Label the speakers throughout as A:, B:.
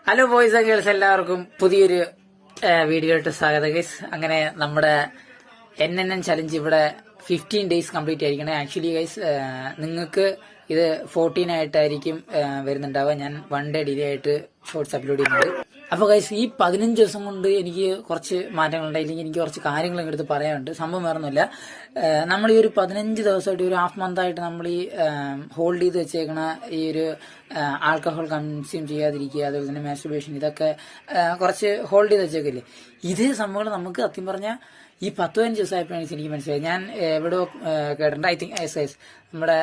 A: Hello boys and girls, എല്ലാവർക്കും പുതിയൊരു വീഡിയോയിട്ട് സ്വാഗതം ഗൈസ്. അങ്ങനെ നമ്മുടെ NNN ചലഞ്ച് ഇവിടെ 15 ഡേയ്സ് കംപ്ലീറ്റ് ആയിരിക്കണേ. ആക്ച്വലി ഗൈസ് നിങ്ങൾക്ക് ഇത് 14 ആയിട്ടായിരിക്കും വരുന്നുണ്ടാവുക. ഞാൻ 1 ഡേ ഡിലേ ആയിട്ട് ഷോർട്സ് അപ്ലോഡ് ചെയ്യുന്നത്. അപ്പോൾ ഗൈസ് ഈ 15 ദിവസം കൊണ്ട് എനിക്ക് കുറച്ച് മാറ്റങ്ങളുണ്ടായില്ലെങ്കിൽ എനിക്ക് കുറച്ച് കാര്യങ്ങൾ എടുത്ത് പറയാനുണ്ട്. സംഭവം വേറൊന്നുമില്ല, നമ്മൾ ഈ ഒരു 15 ദിവസമായിട്ട് ഒരു ഹാഫ് മന്ത് ആയിട്ട് നമ്മൾ ഈ ഹോൾഡ് ചെയ്ത് വെച്ചേക്കണ ഈ ഒരു ആൽക്കഹോൾ കൺസ്യൂം ചെയ്യാതിരിക്കുക, അതുപോലെ തന്നെ മാസ്റ്റുർബേഷൻ, ഇതൊക്കെ കുറച്ച് ഹോൾഡ് ചെയ്ത് വെച്ചേക്കില്ലേ. ഇതേ സംഭവങ്ങൾ നമുക്ക് സത്യം പറഞ്ഞാൽ ഈ 10-15 ദിവസമായപ്പോഴാണ് എനിക്ക് മനസ്സിലായി. ഞാൻ എവിടെയോ കേട്ടിട്ടുണ്ട്, ഐ തിങ്ക് നമ്മുടെ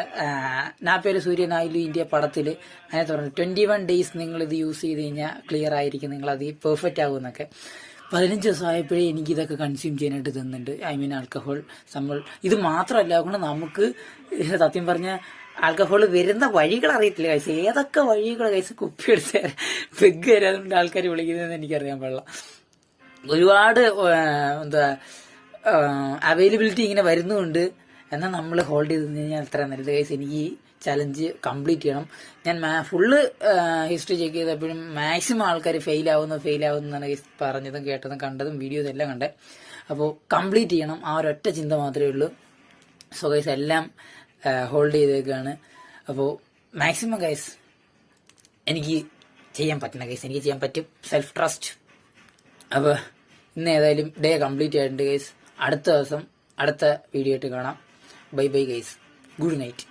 A: നാപ്പേല് സൂര്യനായാലും ഇന്ത്യ പടത്തിൽ അതിനകത്ത് പറഞ്ഞു 21 ഡേയ്സ് നിങ്ങൾ ഇത് യൂസ് ചെയ്ത് കഴിഞ്ഞാൽ ക്ലിയർ ആയിരിക്കും, നിങ്ങൾ അത് പെർഫെക്റ്റ് ആകുമെന്നൊക്കെ. 15 ദിവസമായപ്പോഴേ എനിക്ക് ഇതൊക്കെ കൺസ്യൂം ചെയ്യാനായിട്ട് തന്നിട്ടുണ്ട്. ഐ മീൻ ആൽക്കഹോൾ സംഭവം. ഇത് മാത്രമല്ല, അതുകൊണ്ട് നമുക്ക് സത്യം പറഞ്ഞാൽ ആൽക്കഹോൾ വരുന്ന വഴികൾ അറിയത്തില്ല കൈസ്. ഏതൊക്കെ വഴികൾ കൈസ് കുപ്പിയെടുത്ത് പെഗ് തരാതുകൊണ്ട് ആൾക്കാർ വിളിക്കുന്നതെന്ന് എനിക്കറിയാൻ പാടില്ല. ഒരുപാട് അവൈലബിലിറ്റി ഇങ്ങനെ വരുന്നുണ്ട്. എന്നാൽ നമ്മൾ ഹോൾഡ് ചെയ്ത് കഴിഞ്ഞാൽ അത്ര നല്ലത് കൈസ്. എനിക്ക് ഈ ചലഞ്ച് കംപ്ലീറ്റ് ചെയ്യണം. ഞാൻ ഫുള്ള് ഹിസ്റ്ററി ചെക്ക് ചെയ്തപ്പോഴും മാക്സിമം ആൾക്കാർ ഫെയിൽ ആവുമെന്നാണ് പറഞ്ഞതും കേട്ടതും കണ്ടതും വീഡിയോസ് എല്ലാം കണ്ടേ. അപ്പോൾ കംപ്ലീറ്റ് ചെയ്യണം, ആ ഒരൊറ്റ ചിന്ത മാത്രമേ ഉള്ളൂ. സോ ഗൈസ് എല്ലാം ഹോൾഡ് ചെയ്തേക്കാണ്. അപ്പോൾ മാക്സിമം ഗൈസ് എനിക്ക് ചെയ്യാൻ പറ്റുന്ന ഗൈസ് എനിക്ക് ചെയ്യാൻ പറ്റും. Self trust. അപ്പോൾ ഇന്ന് ഏതായാലും ഡേ കംപ്ലീറ്റ് ആയിട്ടുണ്ട് ഗൈസ്. അടുത്ത ദിവസം അടുത്ത വീഡിയോ ആയിട്ട് കാണാം. Bye bye guys. Good night.